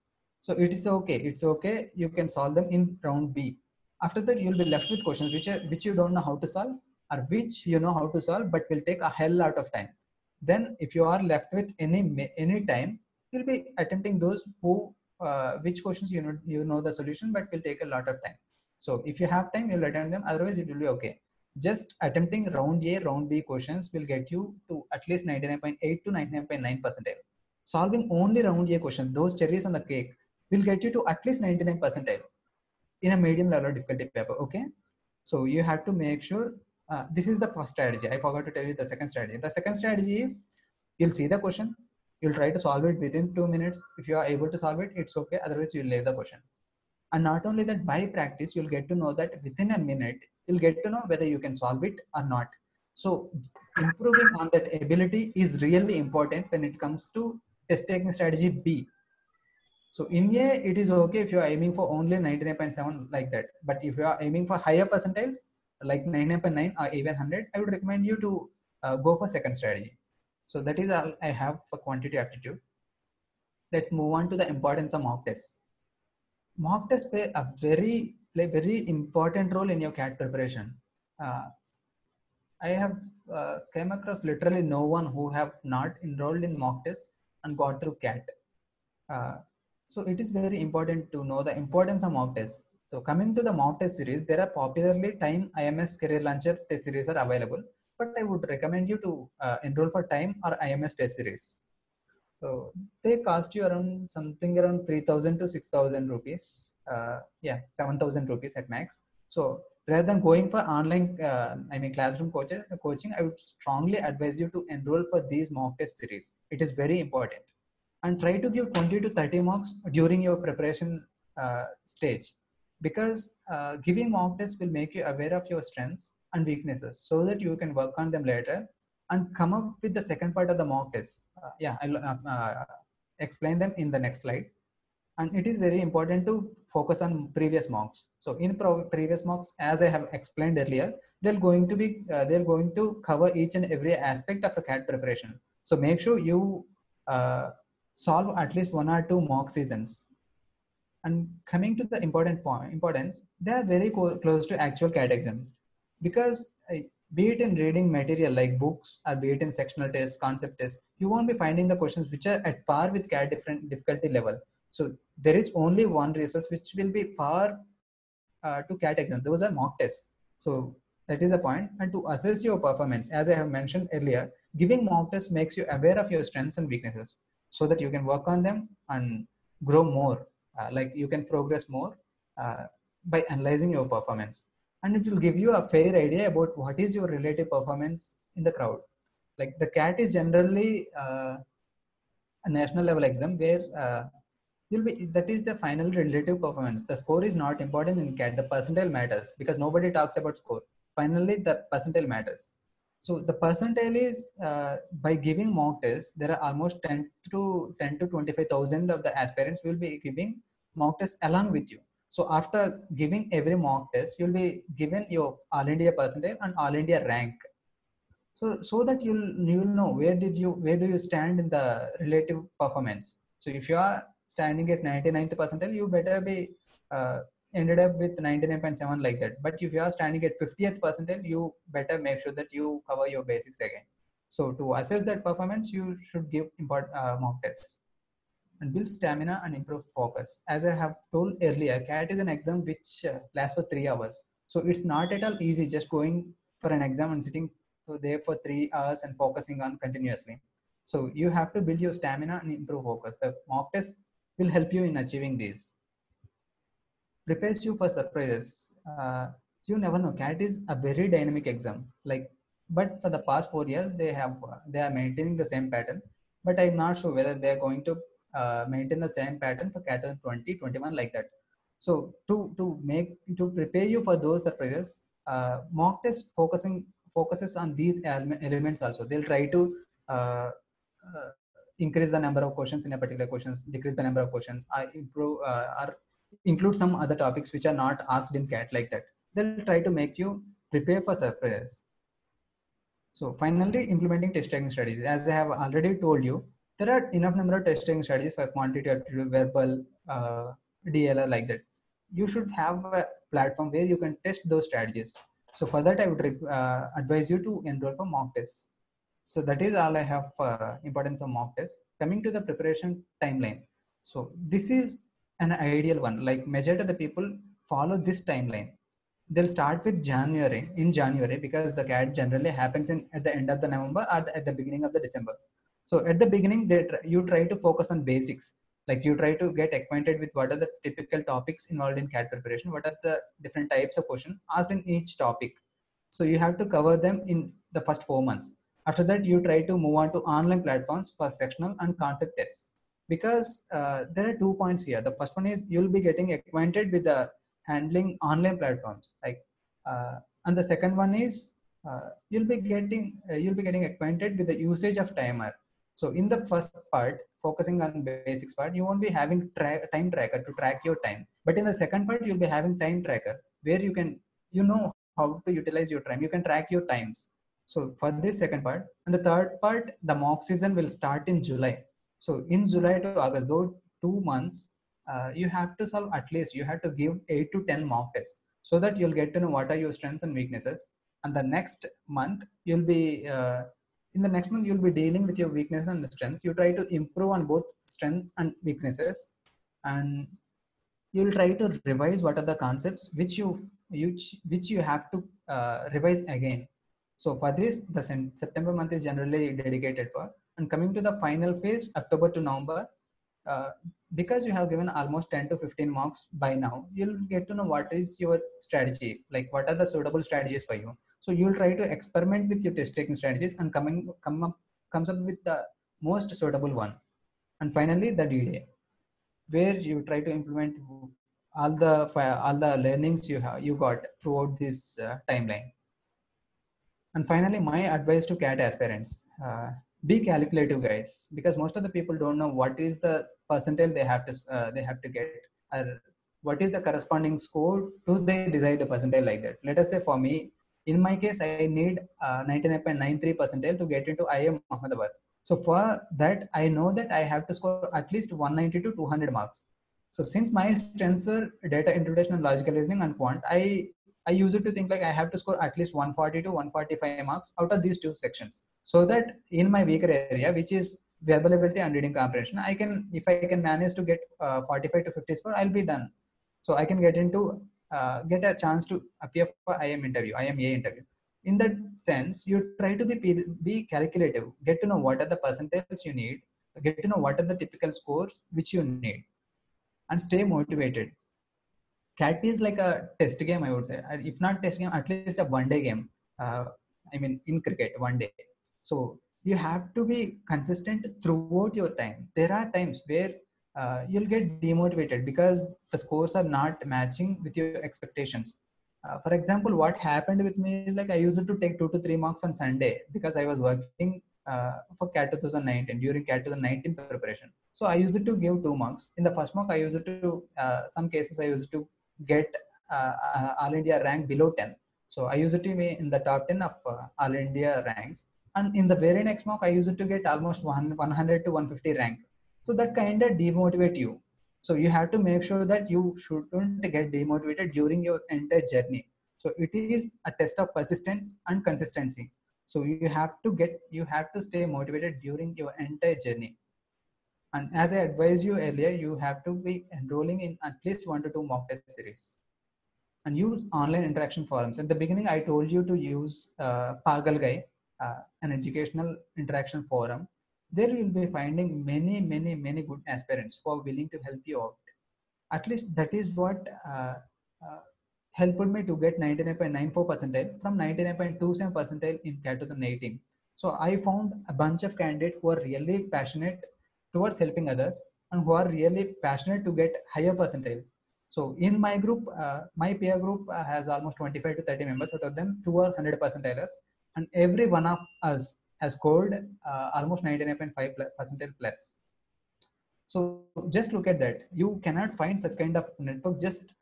So it is okay. It's okay. You can solve them in round B. After that, you'll be left with questions which you don't know how to solve, or which you know how to solve but will take a hell lot of time. Then if you are left with any time, you'll be attempting those which questions you know the solution but will take a lot of time. So if you have time, you'll attempt them, otherwise it will be okay. Just attempting round A, round B questions will get you to at least 99.8 to 99.9 percentile. Solving only round A questions, those cherries on the cake, will get you to at least 99 percentile in a medium level difficulty paper. Okay, so you have to make sure this is the first strategy. I forgot to tell you the second strategy. The second strategy is you'll see the question, you'll try to solve it within 2 minutes. If you are able to solve it, it's okay, otherwise you'll leave the question. And not only that, by practice you'll get to know that within a minute you'll get to know whether you can solve it or not. So improving on that ability is really important when it comes to test taking strategy B. So in A, it is okay if you are aiming for only 99.7 like that. But if you are aiming for higher percentiles, like 99.9 or even 100, I would recommend you to go for second strategy. So that is all I have for quantity aptitude. Let's move on to the importance of mock tests. Mock tests play a very important role in your CAT preparation. I have came across literally no one who have not enrolled in mock tests and got through CAT. So it is very important to know the importance of mock tests. So coming to the mock test series, there are popularly Time IMS Career Launcher test series are available, but I would recommend you to enroll for Time or IMS test series. So they cost you around something around 3,000 to 6,000 rupees. Yeah, 7,000 rupees at max. So rather than going for online, classroom coaching, I would strongly advise you to enroll for these mock test series. It is very important. And try to give 20 to 30 marks during your preparation stage, because giving mock tests will make you aware of your strengths and weaknesses so that you can work on them later and come up with the second part of the mock test. Yeah, I'll explain them in the next slide. And it is very important to focus on previous mocks. So in previous mocks, as I have explained earlier, they're going to cover each and every aspect of a CAT preparation. So make sure you solve at least 1 or 2 mock seasons. And coming to the importance, they are very close to actual CAT exam, because be it in reading material like books or be it in sectional tests, concept tests, you won't be finding the questions which are at par with CAT different difficulty level. So there is only one resource which will be par to CAT exam. Those are mock tests. So that is the point. And to assess your performance, as I have mentioned earlier, giving mock tests makes you aware of your strengths and weaknesses so that you can work on them and grow more. Like you can progress more by analyzing your performance. And it will give you a fair idea about what is your relative performance in the crowd. Like the CAT is generally a national level exam where that is the final relative performance. The score is not important in CAT. The percentile matters because nobody talks about score. Finally, the percentile matters. So the percentile is by giving mock tests, there are almost 10 to 25,000 of the aspirants will be giving mock tests along with you. So after giving every mock test, you'll be given your All India percentile and All India rank. So that you'll know where do you stand in the relative performance. So if you are standing at 99th percentile, you better be ended up with 99.7 like that. But if you are standing at 50th percentile, you better make sure that you cover your basics again. So to assess that performance, you should give mock tests and build stamina and improve focus. As I have told earlier, CAT is an exam which lasts for 3 hours. So it's not at all easy just going for an exam and sitting there for 3 hours and focusing on continuously. So you have to build your stamina and improve focus. The mock test will help you in achieving these. Prepares you for surprises. You never know. CAT is a very dynamic exam. But for the past 4 years, they are maintaining the same pattern. But I'm not sure whether they are going to maintain the same pattern for CAT 2021 like that. So to prepare you for those surprises, mock test focuses on these elements also. They'll try to increase the number of questions in a particular questions, decrease the number of questions, improve or include some other topics which are not asked in CAT like that. They'll try to make you prepare for surprises. So finally, implementing test taking strategies. As I have already told you, there are enough number of test taking strategies for quantitative, verbal, DLR like that. You should have a platform where you can test those strategies. So for that, I would advise you to enroll for mock tests. So that is all I have for importance of mock tests. Coming to the preparation timeline. So this is an ideal one. Like majority of the people follow this timeline. They'll start with January because the CAT generally happens at the end of the November or at the beginning of the December. So at the beginning, you try to focus on basics. Like you try to get acquainted with what are the typical topics involved in CAT preparation, what are the different types of questions asked in each topic. So you have to cover them in the first 4 months. After that, you try to move on to online platforms for sectional and concept tests. Because there are 2 points here. The first one is you'll be getting acquainted with the handling online platforms, and the second one is you'll be getting acquainted with the usage of timer. So in the first part, focusing on basics part, you won't be having time tracker to track your time. But in the second part, you'll be having time tracker where you know how to utilize your time. You can track your times. So for this second part, and the third part, the mock season will start in July. So in July to August, those 2 months, you have to solve at least, you have to give 8 to 10 mock tests so that you'll get to know what are your strengths and weaknesses. And the next month, in the next month, you'll be dealing with your weakness and strengths. You try to improve on both strengths and weaknesses. And you'll try to revise what are the concepts which you have to revise again. So for this, the September month is generally dedicated for. And coming to the final phase, October to November, uh, because you have given almost 10 to 15 marks by now, you'll get to know what is your strategy, like what are the suitable strategies for you. So you'll try to experiment with your test taking strategies and comes up with the most suitable one. And finally, the D-Day, where you try to implement all the learnings you got throughout this timeline. And finally, my advice to CAT aspirants, be calculative, guys, because most of the people don't know what is the percentile they have to get, or what is the corresponding score to they decide a percentile like that. Let us say for me, in my case, I need 99.93 percentile to get into IIM Ahmedabad. So for that, I know that I have to score at least 190 to 200 marks. So since my strengths are data interpretation and logical reasoning and quant, I use it to think like I have to score at least 140 to 145 marks out of these two sections. So that in my weaker area, which is verbal ability and reading comprehension, if I can manage to get 45 to 50 score, I'll be done. So I can get a chance to appear for IMA interview. In that sense, you try to be calculative, get to know what are the percentages you need, get to know what are the typical scores which you need, and stay motivated. CAT is like a test game, I would say. If not test game, at least a one day game. I mean, in cricket, one day. So you have to be consistent throughout your time. There are times where you'll get demotivated because the scores are not matching with your expectations. For example, what happened with me is like I used to take 2 to 3 marks on Sunday because I was working for CAT 2019 during CAT 2019 preparation. So I used to give 2 marks. In the first mark, I used to some cases I used to get All India rank below 10. So I used to be in the top 10 of All India ranks. And in the very next mock, I used to get almost 100 to 150 rank. So that kind of demotivate you. So you have to make sure that you shouldn't get demotivated during your entire journey. So it is a test of persistence and consistency. So you have to stay motivated during your entire journey. And as I advised you earlier, you have to be enrolling in at least 1 to 2 mock test series and use online interaction forums. At the beginning, I told you to use Pagal Guy, an educational interaction forum. There you will be finding many good aspirants who are willing to help you out. At least that is what uh, helped me to get 99.94 percentile from 99.27 percentile in CAT 2018. So I found a bunch of candidates who are really passionate towards helping others and who are really passionate to get higher percentile. So in my group, my peer group has almost 25 to 30 members. Out of them, 2 are 100 percentiles, and every one of us has scored almost 99.5 percentile plus. So just look at that. You cannot find such kind of network just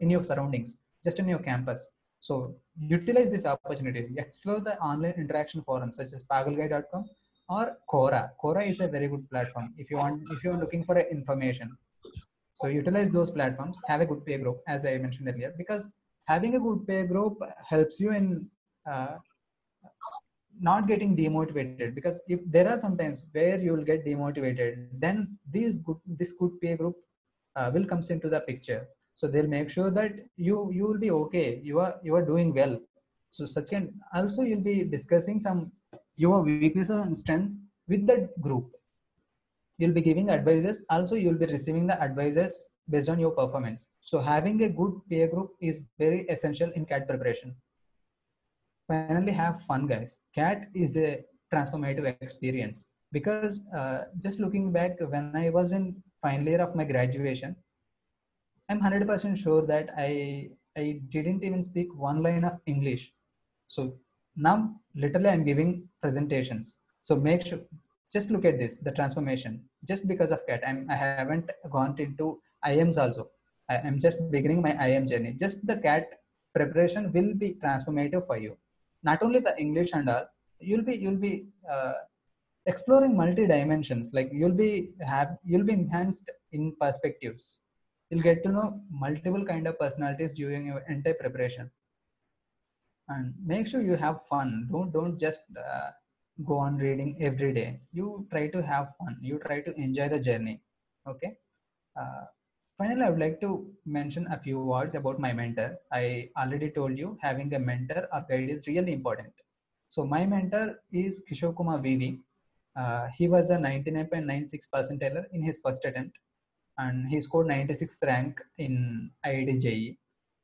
in your surroundings, just in your campus. So utilize this opportunity. Explore the online interaction forums such as pagalguy.com or Quora. Quora is a very good platform if you are looking for information. So utilize those platforms. Have a good peer group, as I mentioned earlier, because having a good peer group helps you in uh, not getting demotivated, because if there are some times where you will get demotivated, then this good peer group will comes into the picture. So they'll make sure that you will be okay, you are doing well. So such can also you'll be discussing some your weaknesses and strengths with the group. You'll be giving advices, also you'll be receiving the advices based on your performance. So having a good peer group is very essential in CAT preparation. Finally, have fun, guys. CAT is a transformative experience, because just looking back, when I was in final year of my graduation, I'm 100% sure that I didn't even speak one line of English. So now literally I'm giving presentations. So make sure, just look at this, the transformation. Just because of CAT, I haven't gone into IMs also. I'm just beginning my IM journey. Just the CAT preparation will be transformative for you. Not only the English and all, you'll be exploring multi dimensions. Like you'll be enhanced in perspectives. You'll get to know multiple kind of personalities during your entire preparation. And make sure you have fun. Don't just go on reading every day. You try to have fun, you try to enjoy the journey. Okay. uh, Finally, I would like to mention a few words about my mentor. I already told you having a mentor or guide is really important. So my mentor is Kishore Kumar VV. He was a 99.96 percentiler in his first attempt, and he scored 96th rank in IIT JEE.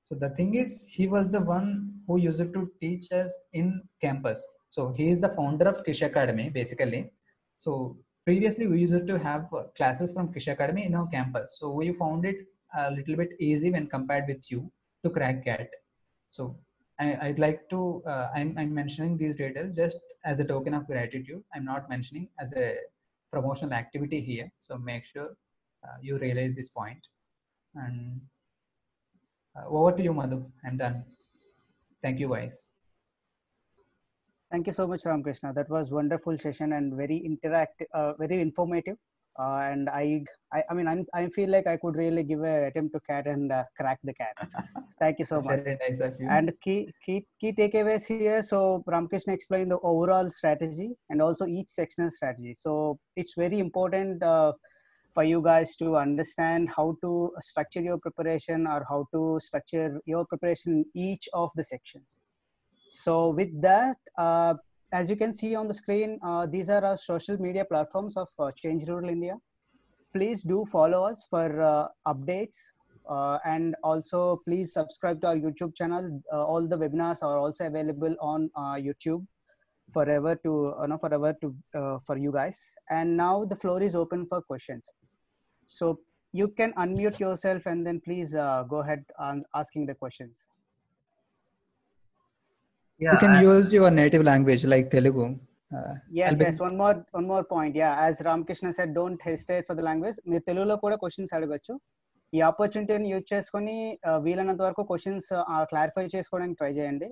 So the thing is, he was the one who used to teach us in campus. So he is the founder of Kish Academy, basically. So previously we used to have classes from Kish Academy in our campus. So we found it a little bit easy when compared with you to crack CAT. So I'd like to, I'm mentioning these details just as a token of gratitude. I'm not mentioning as a promotional activity here. So make sure you realize this point. And over to you, Madhu. I'm done. Thank you, guys. Thank you so much, Ramakrishna. That was wonderful session and very interactive, very informative. And I mean, I feel like I could really give an attempt to CAT and crack the CAT. So thank you so much. Very nice of you. And key takeaways here. So Ramakrishna explained the overall strategy and also each sectional strategy. So it's very important for you guys to understand how to structure your preparation or how to structure your preparation in each of the sections. So with that, as you can see on the screen, these are our social media platforms of Change Rural India. Please do follow us for updates, and also please subscribe to our YouTube channel. All the webinars are also available on YouTube forever for you guys. And now the floor is open for questions. So you can unmute yourself and then please go ahead on asking the questions. Yeah, you can use your native language like Telugu. Yes. One more point. Yeah, as Ramakrishna said, don't hesitate for the language. మీరు తెలుగులో కూడా questions అడగచ్చు. ఈ ఆపర్చునిటీని use చేసుకొని వీలైనంత వరకు questions clarify చేసుకోవడానికి try చేయండి.